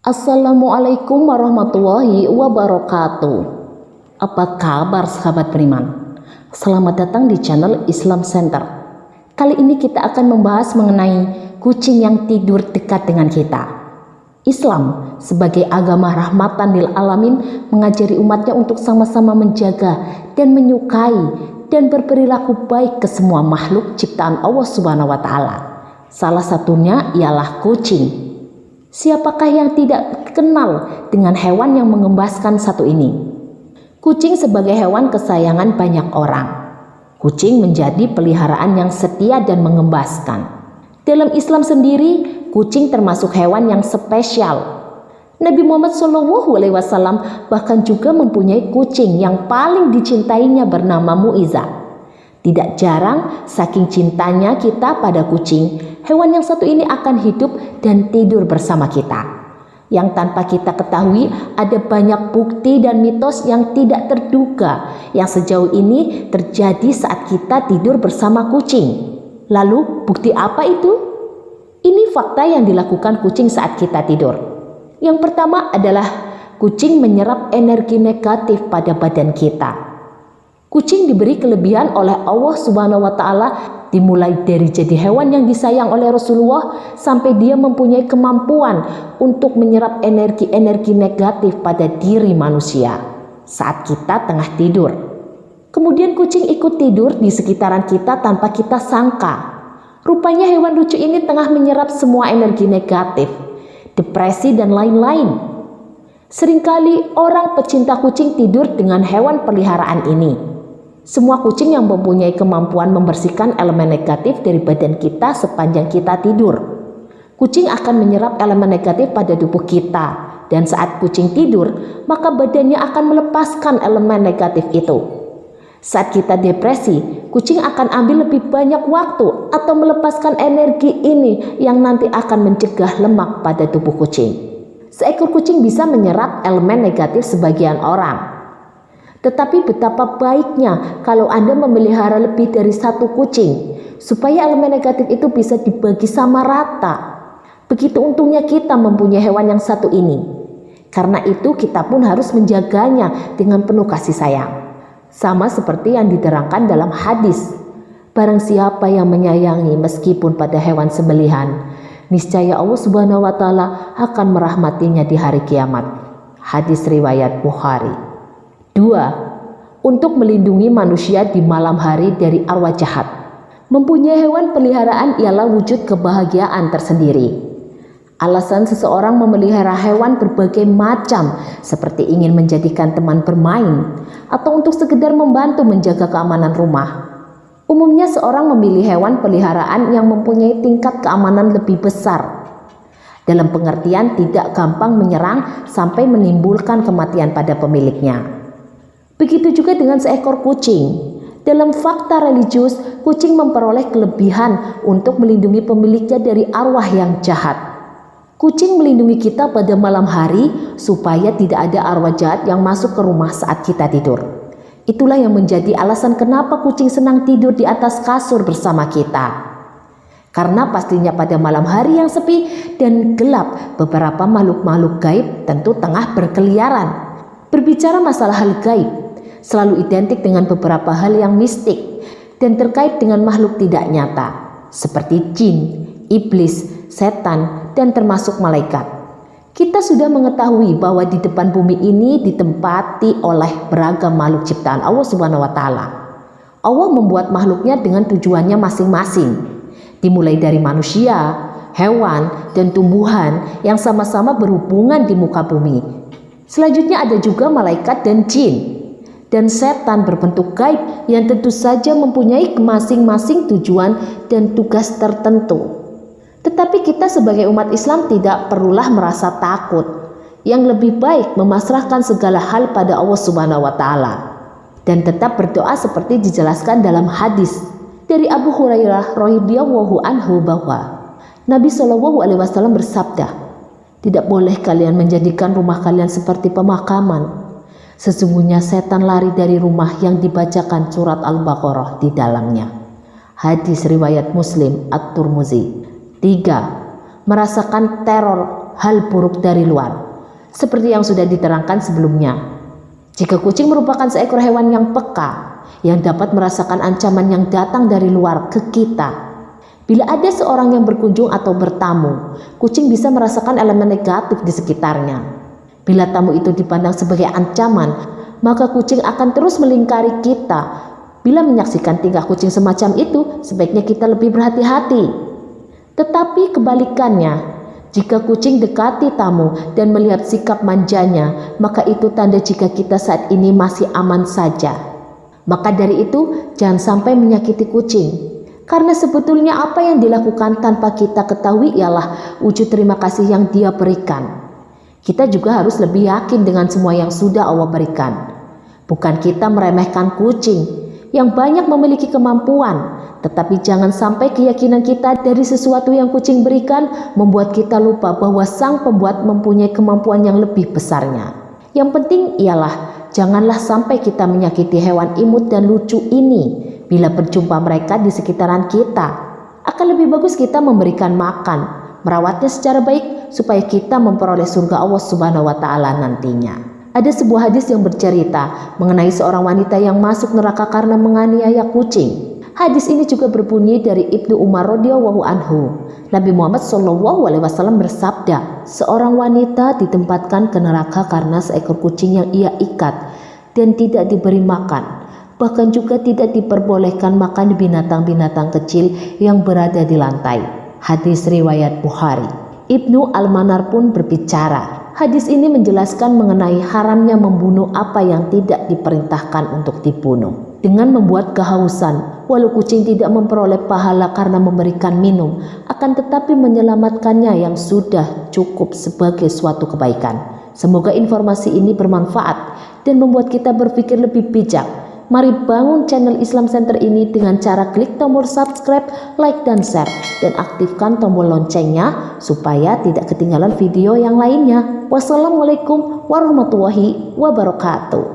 Assalamualaikum warahmatullahi wabarakatuh. Apa kabar sahabat beriman? Selamat datang di channel Islam Center. Kali ini kita akan membahas mengenai kucing yang tidur dekat dengan kita. Islam sebagai agama rahmatan lil alamin mengajari umatnya untuk sama-sama menjaga dan menyukai dan berperilaku baik ke semua makhluk ciptaan Allah Subhanahu wa taala. Salah satunya ialah kucing. Siapakah yang tidak kenal dengan hewan yang mengembaskan satu ini? Kucing sebagai hewan kesayangan banyak orang. Kucing menjadi peliharaan yang setia dan mengembaskan. Dalam Islam sendiri, kucing termasuk hewan yang spesial. Nabi Muhammad SAW bahkan juga mempunyai kucing yang paling dicintainya bernama Muizzah. Tidak jarang, saking cintanya kita pada kucing, hewan yang satu ini akan hidup dan tidur bersama kita. Yang tanpa kita ketahui, ada banyak bukti dan mitos yang tidak terduga yang sejauh ini terjadi saat kita tidur bersama kucing. Lalu, bukti apa itu? Ini fakta yang dilakukan kucing saat kita tidur. Yang pertama adalah kucing menyerap energi negatif pada badan kita. Kucing diberi kelebihan oleh Allah Subhanahu wa taala, dimulai dari jadi hewan yang disayang oleh Rasulullah sampai dia mempunyai kemampuan untuk menyerap energi-energi negatif pada diri manusia saat kita tengah tidur. Kemudian kucing ikut tidur di sekitaran kita tanpa kita sangka. Rupanya hewan lucu ini tengah menyerap semua energi negatif, depresi dan lain-lain. Seringkali orang pecinta kucing tidur dengan hewan peliharaan ini. Semua kucing yang mempunyai kemampuan membersihkan elemen negatif dari badan kita sepanjang kita tidur. Kucing akan menyerap elemen negatif pada tubuh kita, dan saat kucing tidur, maka badannya akan melepaskan elemen negatif itu. Saat kita depresi, kucing akan ambil lebih banyak waktu atau melepaskan energi ini yang nanti akan mencegah lemak pada tubuh kucing. Seekor kucing bisa menyerap elemen negatif sebagian orang. Tetapi betapa baiknya kalau Anda memelihara lebih dari satu kucing, supaya elemen negatif itu bisa dibagi sama rata. Begitu untungnya kita mempunyai hewan yang satu ini. Karena itu kita pun harus menjaganya dengan penuh kasih sayang. Sama seperti yang diterangkan dalam hadis, barang siapa yang menyayangi meskipun pada hewan sembelihan, niscaya Allah Subhanahu wa taala akan merahmatinya di hari kiamat. Hadis riwayat Bukhari. 2. Untuk melindungi manusia di malam hari dari arwah jahat. Mempunyai hewan peliharaan ialah wujud kebahagiaan tersendiri. Alasan seseorang memelihara hewan berbagai macam, seperti ingin menjadikan teman bermain atau untuk sekedar membantu menjaga keamanan rumah. Umumnya seorang memilih hewan peliharaan yang mempunyai tingkat keamanan lebih besar. Dalam pengertian tidak gampang menyerang sampai menimbulkan kematian pada pemiliknya. Begitu juga dengan seekor kucing. Dalam fakta religius, kucing memperoleh kelebihan untuk melindungi pemiliknya dari arwah yang jahat. Kucing melindungi kita pada malam hari supaya tidak ada arwah jahat yang masuk ke rumah saat kita tidur. Itulah yang menjadi alasan kenapa kucing senang tidur di atas kasur bersama kita. Karena pastinya pada malam hari yang sepi dan gelap, beberapa makhluk-makhluk gaib tentu tengah berkeliaran. Berbicara masalah hal gaib selalu identik dengan beberapa hal yang mistik dan terkait dengan makhluk tidak nyata, seperti jin, iblis, setan, dan termasuk malaikat. Kita sudah mengetahui bahwa di depan bumi ini ditempati oleh beragam makhluk ciptaan Allah Subhanahu wa taala. Allah membuat makhluknya dengan tujuannya masing-masing, dimulai dari manusia, hewan, dan tumbuhan yang sama-sama berhubungan di muka bumi. Selanjutnya ada juga malaikat dan jin, dan setan berbentuk gaib yang tentu saja mempunyai masing-masing tujuan dan tugas tertentu. Tetapi kita sebagai umat Islam tidak perlulah merasa takut. Yang lebih baik memasrahkan segala hal pada Allah Subhanahu wa taala dan tetap berdoa seperti dijelaskan dalam hadis dari Abu Hurairah radhiyallahu anhu bahwa Nabi SAW bersabda, "Tidak boleh kalian menjadikan rumah kalian seperti pemakaman. Sesungguhnya setan lari dari rumah yang dibacakan surat Al-Baqarah di dalamnya." Hadis riwayat Muslim At-Tirmidzi. 3. Merasakan teror hal buruk dari luar. Seperti yang sudah diterangkan sebelumnya, jika kucing merupakan seekor hewan yang peka, yang dapat merasakan ancaman yang datang dari luar ke kita. Bila ada seorang yang berkunjung atau bertamu, kucing bisa merasakan elemen negatif di sekitarnya. Bila tamu itu dipandang sebagai ancaman, maka kucing akan terus melingkari kita. Bila menyaksikan tingkah kucing semacam itu, sebaiknya kita lebih berhati-hati. Tetapi kebalikannya, jika kucing dekati tamu dan melihat sikap manjanya, maka itu tanda jika kita saat ini masih aman saja. Maka dari itu, jangan sampai menyakiti kucing. Karena sebetulnya apa yang dilakukan tanpa kita ketahui ialah wujud terima kasih yang Dia berikan. Kita juga harus lebih yakin dengan semua yang sudah Allah berikan. Bukan kita meremehkan kucing yang banyak memiliki kemampuan, tetapi jangan sampai keyakinan kita dari sesuatu yang kucing berikan membuat kita lupa bahwa Sang Pembuat mempunyai kemampuan yang lebih besarnya. Yang penting ialah janganlah sampai kita menyakiti hewan imut dan lucu ini. Bila berjumpa mereka di sekitaran kita, akan lebih bagus kita memberikan makan, merawatnya secara baik supaya kita memperoleh surga Allah Subhanahu wa Ta'ala nantinya. Ada sebuah hadis yang bercerita mengenai seorang wanita yang masuk neraka karena menganiaya kucing. Hadis ini juga berbunyi dari Ibnu Umar radhiyallahu anhu. Nabi Muhammad SAW bersabda, seorang wanita ditempatkan ke neraka karena seekor kucing yang ia ikat dan tidak diberi makan. Bahkan juga tidak diperbolehkan makan binatang-binatang kecil yang berada di lantai. Hadis riwayat Bukhari. Ibnu Al-Manar pun berbicara. Hadis ini menjelaskan mengenai haramnya membunuh apa yang tidak diperintahkan untuk dibunuh. Dengan membuat kehausan, walau kucing tidak memperoleh pahala karena memberikan minum, akan tetapi menyelamatkannya yang sudah cukup sebagai suatu kebaikan. Semoga informasi ini bermanfaat dan membuat kita berpikir lebih bijak. Mari bangun channel Islam Center ini dengan cara klik tombol subscribe, like dan share, dan aktifkan tombol loncengnya supaya tidak ketinggalan video yang lainnya. Wassalamualaikum warahmatullahi wabarakatuh.